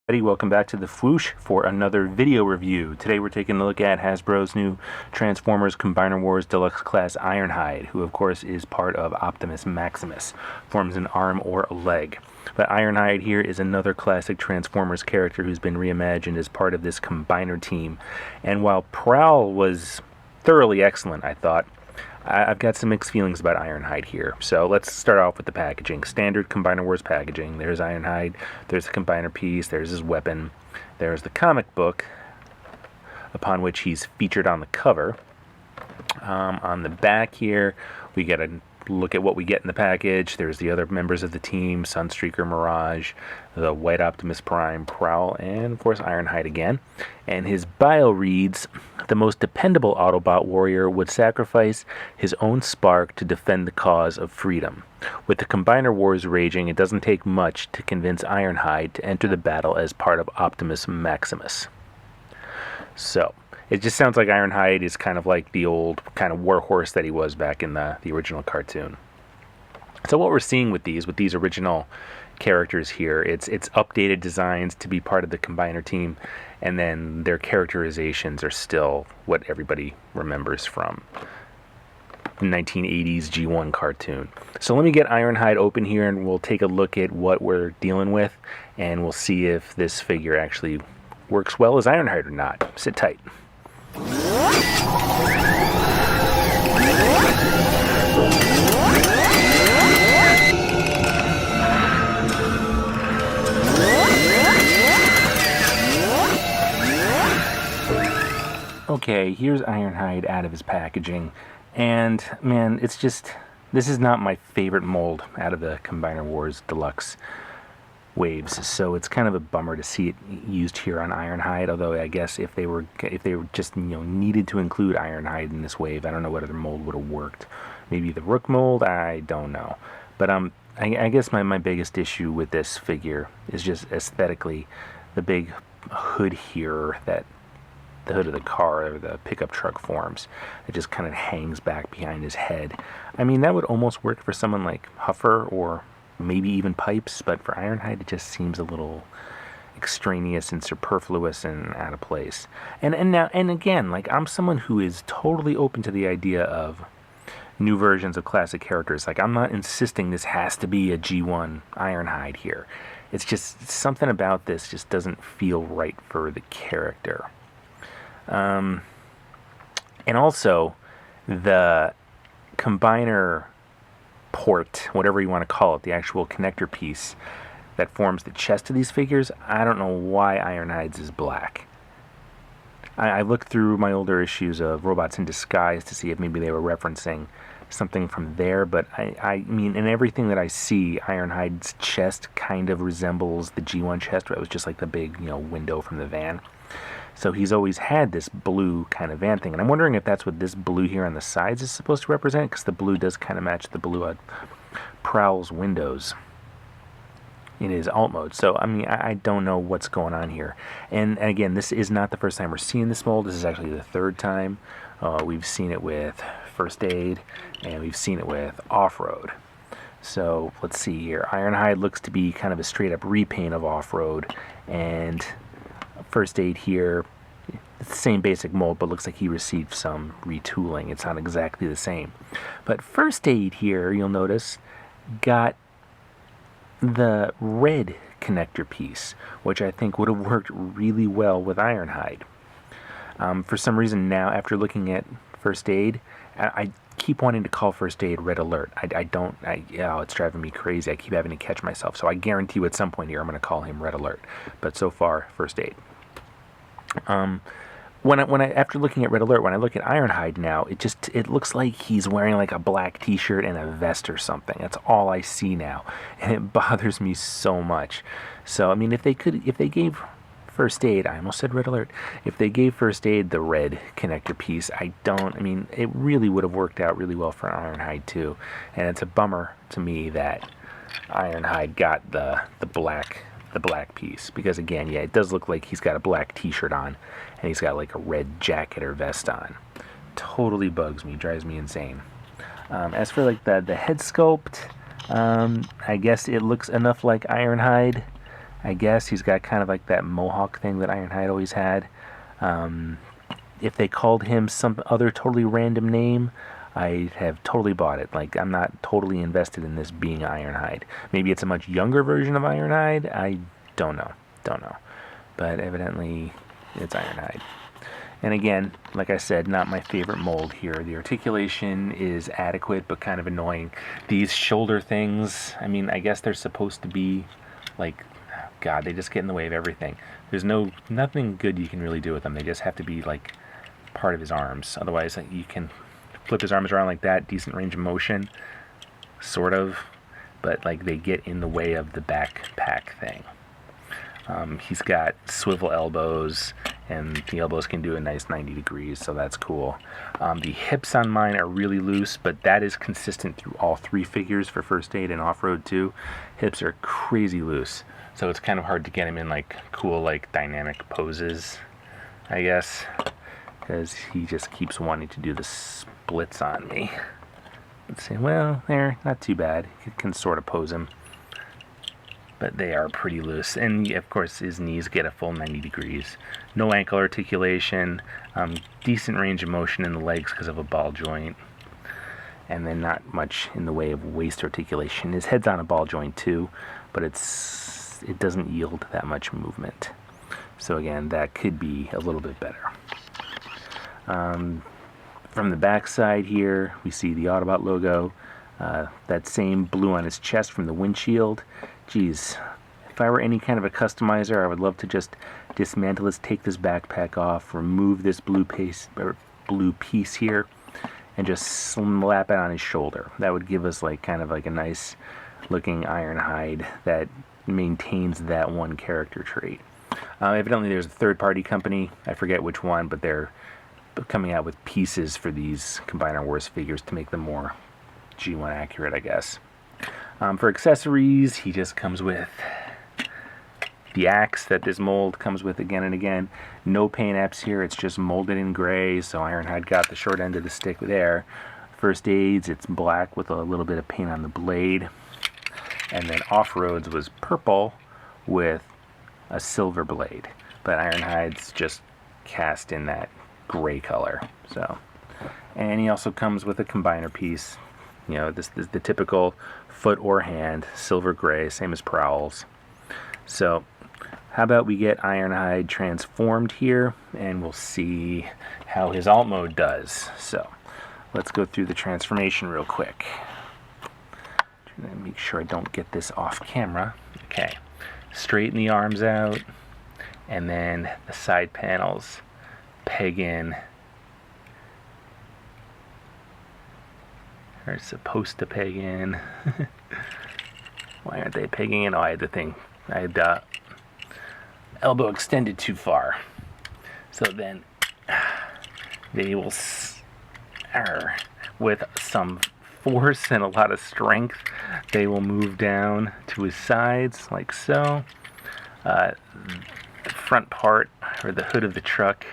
Welcome back to the Fwoosh for another video review. Today we're taking a look at Hasbro's new Transformers Combiner Wars Deluxe Class Ironhide, who of course is part of Optimus Maximus, forms an arm or a leg. But Ironhide here is another classic Transformers character who's been reimagined as part of this Combiner team. And while Prowl was thoroughly excellent, I thought, I've got some mixed feelings about Ironhide here. So let's start off with the packaging. Standard Combiner Wars packaging. There's Ironhide, there's the Combiner piece, there's his weapon, there's the comic book upon which he's featured on the cover. On the back here, we get a look at what we get in the package. There's the other members of the team, Sunstreaker, Mirage, the White Optimus Prime, Prowl, and of course Ironhide again. And his bio reads, the most dependable Autobot warrior would sacrifice his own spark to defend the cause of freedom. With the Combiner Wars raging, it doesn't take much to convince Ironhide to enter the battle as part of Optimus Maximus. So, it just sounds like Ironhide is kind of like the old kind of warhorse that he was back in the original cartoon. So what we're seeing with these original characters here, it's updated designs to be part of the Combiner team, and then their characterizations are still what everybody remembers from the 1980s G1 cartoon. So let me get Ironhide open here and we'll take a look at what we're dealing with, and we'll see if this figure actually works well as Ironhide or not. Sit tight. Okay, here's Ironhide out of his packaging, and man, it's just, this is not my favorite mold out of the Combiner Wars Deluxe waves, so it's kind of a bummer to see it used here on Ironhide. Although I guess if they were just needed to include Ironhide in this wave, I don't know what other mold would have worked. Maybe the Rook mold, I don't know. But I guess my biggest issue with this figure is just aesthetically the big hood here, that the hood of the car or the pickup truck forms. It just kind of hangs back behind his head. I mean, that would almost work for someone like Huffer or maybe even Pipes, but for Ironhide it just seems a little extraneous and superfluous and out of place. And again, like, I'm someone who is totally open to the idea of new versions of classic characters. Like, I'm not insisting this has to be a G1 Ironhide here. It's just something about this just doesn't feel right for the character. And also the Combiner port, whatever you want to call it, the actual connector piece that forms the chest of these figures, I don't know why Ironhide's is black. I looked through my older issues of Robots in Disguise to see if maybe they were referencing something from there, but I mean, in everything that I see, Ironhide's chest kind of resembles the G1 chest, where it was just like the big, window from the van. So he's always had this blue kind of van thing, and I'm wondering if that's what this blue here on the sides is supposed to represent, because the blue does kind of match the blue on Prowl's windows in his alt mode. So, I mean, I don't know what's going on here. And again, this is not the first time we're seeing this mold. This is actually the third time. We've seen it with First Aid, and we've seen it with Off-Road. So, let's see here. Ironhide looks to be kind of a straight-up repaint of Off-Road, and First Aid here, it's the same basic mold, but looks like he received some retooling. It's not exactly the same. But First Aid here, you'll notice, got the red connector piece, which I think would have worked really well with Ironhide. For some reason now, after looking at First Aid, I keep wanting to call First Aid Red Alert. It's driving me crazy. I keep having to catch myself. So I guarantee you at some point here I'm going to call him Red Alert. But so far, First Aid. After looking at Red Alert, when I look at Ironhide now, it looks like he's wearing like a black t-shirt and a vest or something. That's all I see now, and it bothers me so much. So I mean, if they gave First Aid, I almost said Red Alert, if they gave First Aid the red connector piece, it really would have worked out really well for Ironhide too. And it's a bummer to me that Ironhide got the black piece, because again, yeah, it does look like he's got a black t-shirt on and he's got like a red jacket or vest on. Totally bugs me, drives me insane. As for like the head sculpt, I guess it looks enough like Ironhide. I guess he's got kind of like that mohawk thing that Ironhide always had. If they called him some other totally random name, I have totally bought it. Like, I'm not totally invested in this being Ironhide. Maybe it's a much younger version of Ironhide. I don't know. But evidently, it's Ironhide. And again, like I said, not my favorite mold here. The articulation is adequate, but kind of annoying. These shoulder things, I mean, I guess they're supposed to be, like, God, they just get in the way of everything. There's nothing good you can really do with them. They just have to be, like, part of his arms. Otherwise, like, you can flip his arms around like that, decent range of motion, sort of, but, like, they get in the way of the backpack thing. He's got swivel elbows, and the elbows can do a nice 90 degrees, so that's cool. The hips on mine are really loose, but that is consistent through all three figures for First Aid and Off-Road too. Hips are crazy loose, so it's kind of hard to get him in, like, cool, like, dynamic poses, I guess, because he just keeps wanting to do the splits on me. Let's see, well, there, not too bad. You can sort of pose him, but they are pretty loose. And of course his knees get a full 90 degrees. No ankle articulation, decent range of motion in the legs because of a ball joint, and then not much in the way of waist articulation. His head's on a ball joint too, but it doesn't yield that much movement. So again, that could be a little bit better. From the back side here, we see the Autobot logo, that same blue on his chest from the windshield. Geez, if I were any kind of a customizer, I would love to just dismantle this, take this backpack off, remove this blue piece here, and just slap it on his shoulder. That would give us like kind of like a nice looking Ironhide that maintains that one character trait. Evidently there's a third-party company, I forget which one, but they're coming out with pieces for these Combiner Wars figures to make them more G1 accurate, I guess. For accessories, he just comes with the axe that this mold comes with again and again. No paint apps here, it's just molded in gray, so Ironhide got the short end of the stick there. First Aids, it's black with a little bit of paint on the blade. And then Off-Roads was purple with a silver blade. But Ironhide's just cast in that gray color. So, and he also comes with a combiner piece. You know, this is the typical foot or hand, silver gray, same as Prowl's. So, how about we get Ironhide transformed here, and we'll see how his alt mode does. So, let's go through the transformation real quick. Trying to make sure I don't get this off camera. Okay, straighten the arms out, and then the side panels peg in. They're supposed to peg in. Why aren't they pegging in? Oh, I had the thing. I had the elbow extended too far. So then they will, with some force and a lot of strength, they will move down to his sides like so. The front part, or the hood of the truck,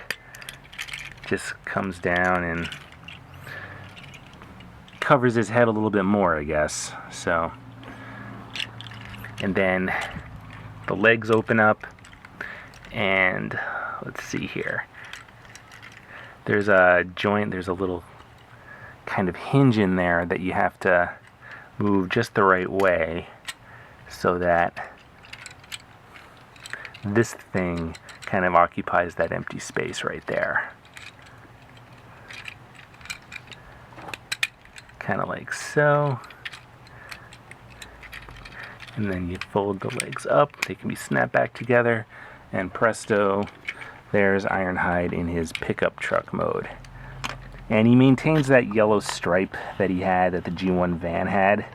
just comes down and covers his head a little bit more, I guess. So, and then the legs open up, and let's see here. There's a joint, there's a little kind of hinge in there that you have to move just the right way so that this thing kind of occupies that empty space right there. Kind of like so. And then you fold the legs up, they can be snapped back together, and presto, there's Ironhide in his pickup truck mode. And he maintains that yellow stripe that he had, that the G1 van had.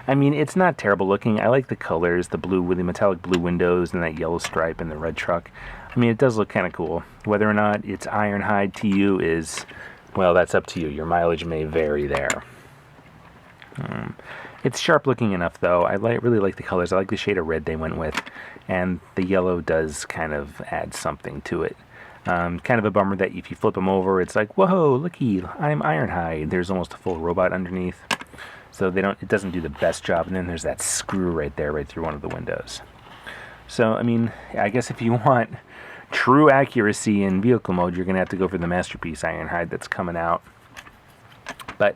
I mean, it's not terrible looking. I like the colors, the blue with the metallic blue windows and that yellow stripe and the red truck. I mean, it does look kind of cool. Whether or not it's Ironhide to you is, well, that's up to you. Your mileage may vary there. It's sharp looking enough though. I really like the colors. I like the shade of red they went with, and the yellow does kind of add something to it. Kind of a bummer that if you flip them over, it's like, whoa, looky, I'm Ironhide. There's almost a full robot underneath, so it doesn't do the best job. And then there's that screw right there, right through one of the windows. So, I mean, I guess if you want true accuracy in vehicle mode, you're going to have to go for the Masterpiece Ironhide that's coming out. But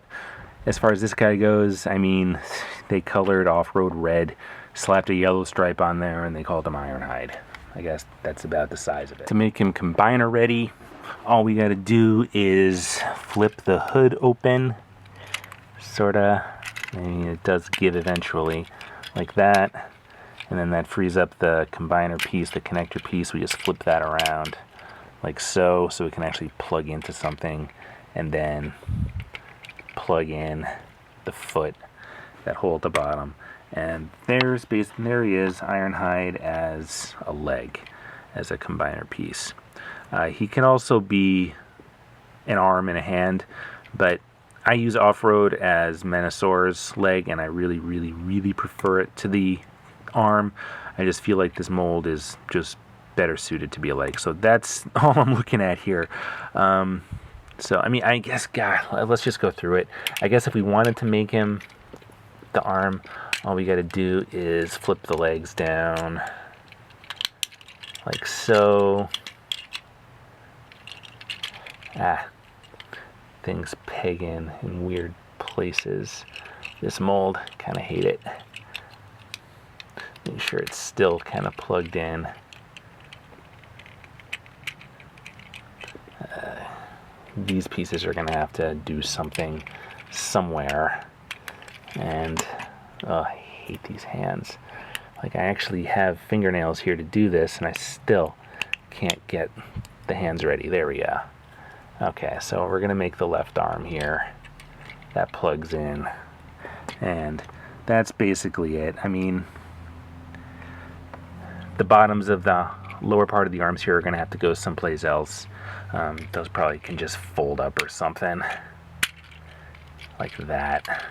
as far as this guy goes, I mean, they colored off-road red, slapped a yellow stripe on there, and they called him Ironhide. I guess that's about the size of it. To make him combiner ready, all we got to do is flip the hood open, sorta. I mean, it does give eventually, like that. And then that frees up the combiner piece, the connector piece. We just flip that around like so, so we can actually plug into something and then plug in the foot, that hole at the bottom. And there he is, Ironhide as a leg, as a combiner piece. He can also be an arm and a hand, but I use off-road as Menosaur's leg, and I really, really, really prefer it to the arm. I just feel like this mold is just better suited to be a leg. So that's all I'm looking at here. So, I mean, I guess, God, let's just go through it. I guess if we wanted to make him the arm, all we got to do is flip the legs down like so. Things peg in weird places. This mold, kind of hate it. Make sure it's still kind of plugged in. These pieces are going to have to do something somewhere. And I hate these hands. Like, I actually have fingernails here to do this, and I still can't get the hands ready. There we go. Okay, so we're going to make the left arm here. That plugs in. And that's basically it. I mean, the bottoms of the lower part of the arms here are going to have to go someplace else. Those probably can just fold up or something. Like that.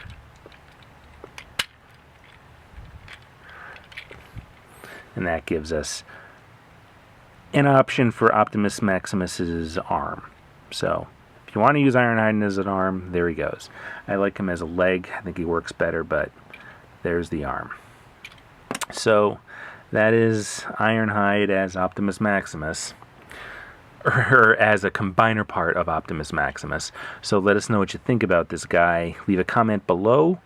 And that gives us an option for Optimus Maximus's arm. So, if you want to use Ironhide as an arm, there he goes. I like him as a leg. I think he works better, but there's the arm. So, that is Ironhide as Optimus Maximus, or as a combiner part of Optimus Maximus. So let us know what you think about this guy. Leave a comment below,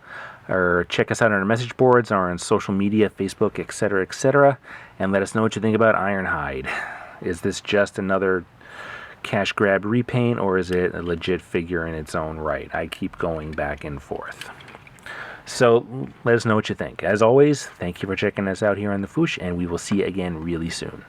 or check us out on our message boards or on social media, Facebook, etc., and let us know what you think about Ironhide. Is this just another cash grab repaint, or is it a legit figure in its own right? I keep going back and forth. So let us know what you think. As always, thank you for checking us out here on The Foosh, and we will see you again really soon.